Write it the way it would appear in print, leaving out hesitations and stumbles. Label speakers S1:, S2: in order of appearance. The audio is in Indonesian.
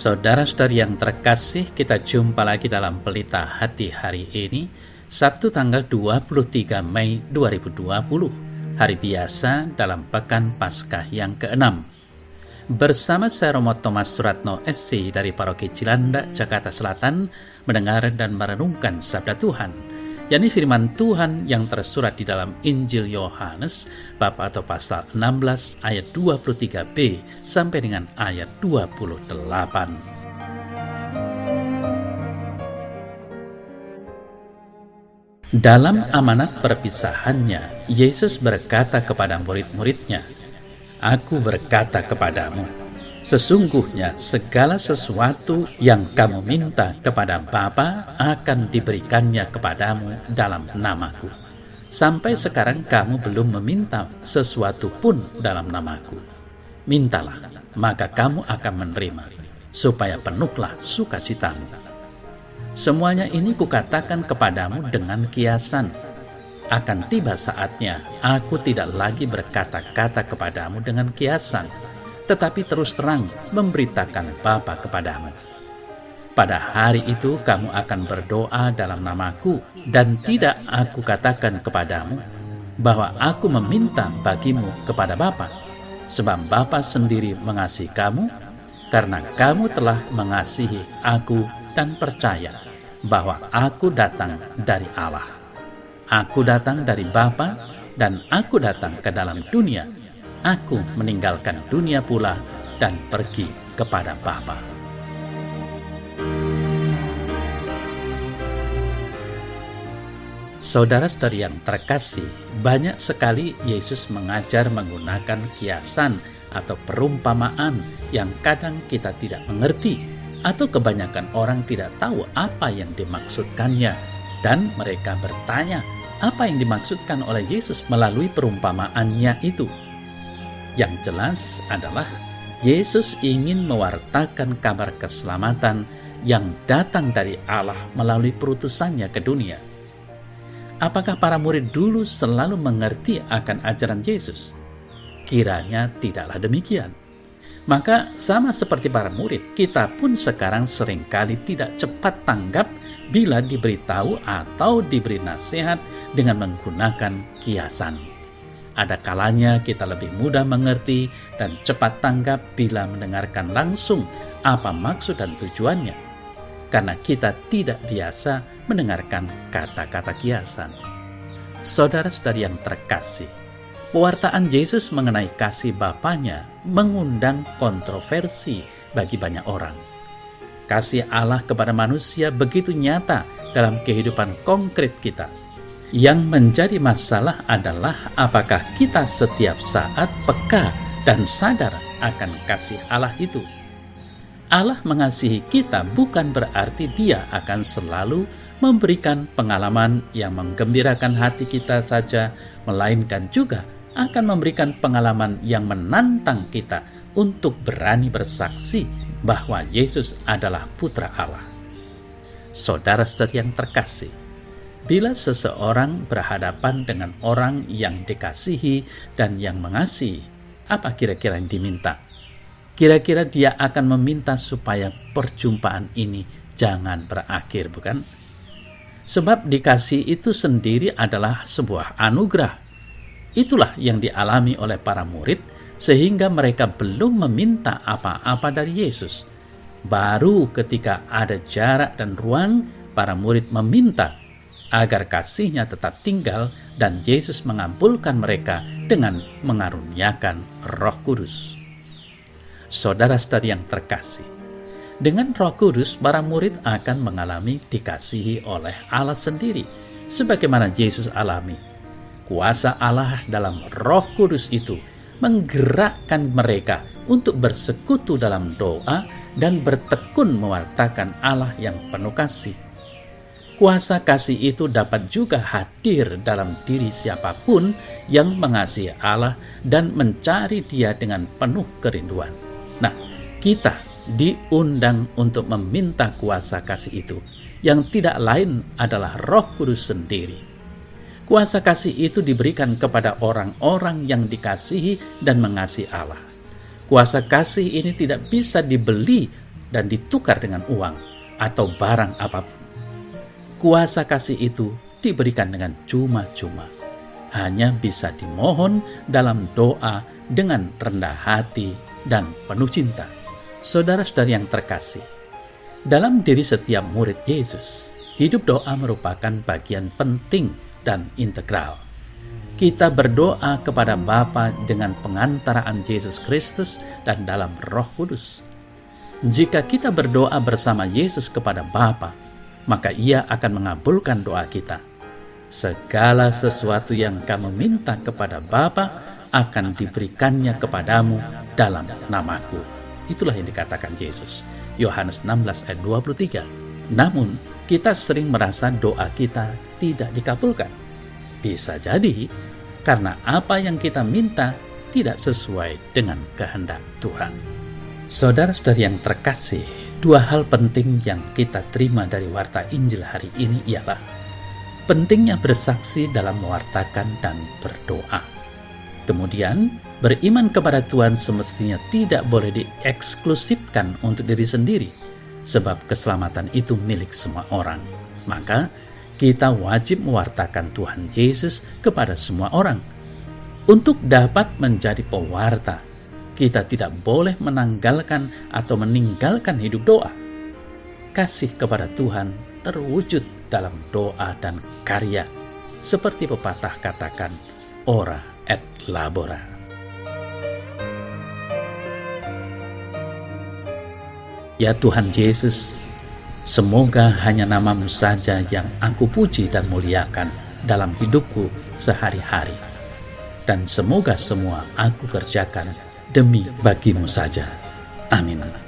S1: Saudara-saudari yang terkasih, kita jumpa lagi dalam Pelita Hati hari ini, Sabtu tanggal 23 Mei 2020, hari biasa dalam Pekan Paskah yang ke-6. Bersama saya Romo Thomas Suratno SC dari Paroki Cilandak, Jakarta Selatan, mendengar dan merenungkan Sabda Tuhan, yakni firman Tuhan yang tersurat di dalam Injil Yohanes bab atau pasal 16 ayat 23b sampai dengan ayat 28. Dalam amanat perpisahannya, Yesus berkata kepada murid-muridnya, "Aku berkata kepadamu, sesungguhnya segala sesuatu yang kamu minta kepada Bapa akan diberikannya kepadamu dalam namaku. Sampai sekarang kamu belum meminta sesuatu pun dalam namaku. Mintalah, maka kamu akan menerima, supaya penuhlah sukacitamu. Semuanya ini kukatakan kepadamu dengan kiasan. Akan tiba saatnya, aku tidak lagi berkata-kata kepadamu dengan kiasan, tetapi terus terang memberitakan Bapa kepadamu. Pada hari itu kamu akan berdoa dalam namaku, dan tidak aku katakan kepadamu bahwa aku meminta bagimu kepada Bapa, sebab Bapa sendiri mengasihi kamu, karena kamu telah mengasihi aku dan percaya bahwa aku datang dari Allah. Aku datang dari Bapa, dan aku datang ke dalam dunia. Aku meninggalkan dunia pula dan pergi kepada Bapa." Saudara-saudari yang terkasih, banyak sekali Yesus mengajar menggunakan kiasan atau perumpamaan yang kadang kita tidak mengerti, atau kebanyakan orang tidak tahu apa yang dimaksudkannya, dan mereka bertanya apa yang dimaksudkan oleh Yesus melalui perumpamaannya itu. Yang jelas adalah Yesus ingin mewartakan kabar keselamatan yang datang dari Allah melalui perutusannya ke dunia. Apakah para murid dulu selalu mengerti akan ajaran Yesus? Kiranya tidaklah demikian. Maka sama seperti para murid, kita pun sekarang seringkali tidak cepat tanggap bila diberitahu atau diberi nasihat dengan menggunakan kiasan. Ada kalanya kita lebih mudah mengerti dan cepat tanggap bila mendengarkan langsung apa maksud dan tujuannya, karena kita tidak biasa mendengarkan kata-kata kiasan. Saudara-saudari yang terkasih, pewartaan Yesus mengenai kasih Bapanya mengundang kontroversi bagi banyak orang. Kasih Allah kepada manusia begitu nyata dalam kehidupan konkret kita. Yang menjadi masalah adalah apakah kita setiap saat peka dan sadar akan kasih Allah itu. Allah mengasihi kita bukan berarti Dia akan selalu memberikan pengalaman yang menggembirakan hati kita saja, melainkan juga akan memberikan pengalaman yang menantang kita untuk berani bersaksi bahwa Yesus adalah Putra Allah. Saudara-saudari yang terkasih, bila seseorang berhadapan dengan orang yang dikasihi dan yang mengasihi, apa kira-kira yang diminta? Kira-kira dia akan meminta supaya perjumpaan ini jangan berakhir, bukan? Sebab dikasih itu sendiri adalah sebuah anugerah. Itulah yang dialami oleh para murid, sehingga mereka belum meminta apa-apa dari Yesus. Baru ketika ada jarak dan ruang, para murid meminta agar kasihnya tetap tinggal, dan Yesus mengabulkan mereka dengan mengaruniakan Roh Kudus. Saudara-saudari yang terkasih, dengan Roh Kudus para murid akan mengalami dikasihi oleh Allah sendiri, sebagaimana Yesus alami. Kuasa Allah dalam Roh Kudus itu menggerakkan mereka untuk bersekutu dalam doa dan bertekun mewartakan Allah yang penuh kasih. Kuasa kasih itu dapat juga hadir dalam diri siapapun yang mengasihi Allah dan mencari Dia dengan penuh kerinduan. Nah, kita diundang untuk meminta kuasa kasih itu, yang tidak lain adalah Roh Kudus sendiri. Kuasa kasih itu diberikan kepada orang-orang yang dikasihi dan mengasihi Allah. Kuasa kasih ini tidak bisa dibeli dan ditukar dengan uang atau barang apapun. Kuasa kasih itu diberikan dengan cuma-cuma. Hanya bisa dimohon dalam doa dengan rendah hati dan penuh cinta. Saudara-saudari yang terkasih, dalam diri setiap murid Yesus, hidup doa merupakan bagian penting dan integral. Kita berdoa kepada Bapa dengan pengantaraan Yesus Kristus dan dalam Roh Kudus. Jika kita berdoa bersama Yesus kepada Bapa, maka Ia akan mengabulkan doa kita. Segala sesuatu yang kamu minta kepada Bapa akan diberikannya kepadamu dalam namaku. Itulah yang dikatakan Yesus. Yohanes 16 ayat 23. Namun, kita sering merasa doa kita tidak dikabulkan. Bisa jadi karena apa yang kita minta tidak sesuai dengan kehendak Tuhan. Saudara-saudari yang terkasih, dua hal penting yang kita terima dari warta Injil hari ini ialah pentingnya bersaksi dalam mewartakan dan berdoa. Kemudian, beriman kepada Tuhan semestinya tidak boleh dieksklusifkan untuk diri sendiri, sebab keselamatan itu milik semua orang. Maka, kita wajib mewartakan Tuhan Yesus kepada semua orang. Untuk dapat menjadi pewarta, kita tidak boleh menanggalkan atau meninggalkan hidup doa. Kasih kepada Tuhan terwujud dalam doa dan karya, seperti pepatah katakan, ora et labora. Ya Tuhan Yesus, semoga hanya nama-Mu saja yang aku puji dan muliakan dalam hidupku sehari-hari. Dan semoga semua aku kerjakan demi bagi-Mu saja. Amin.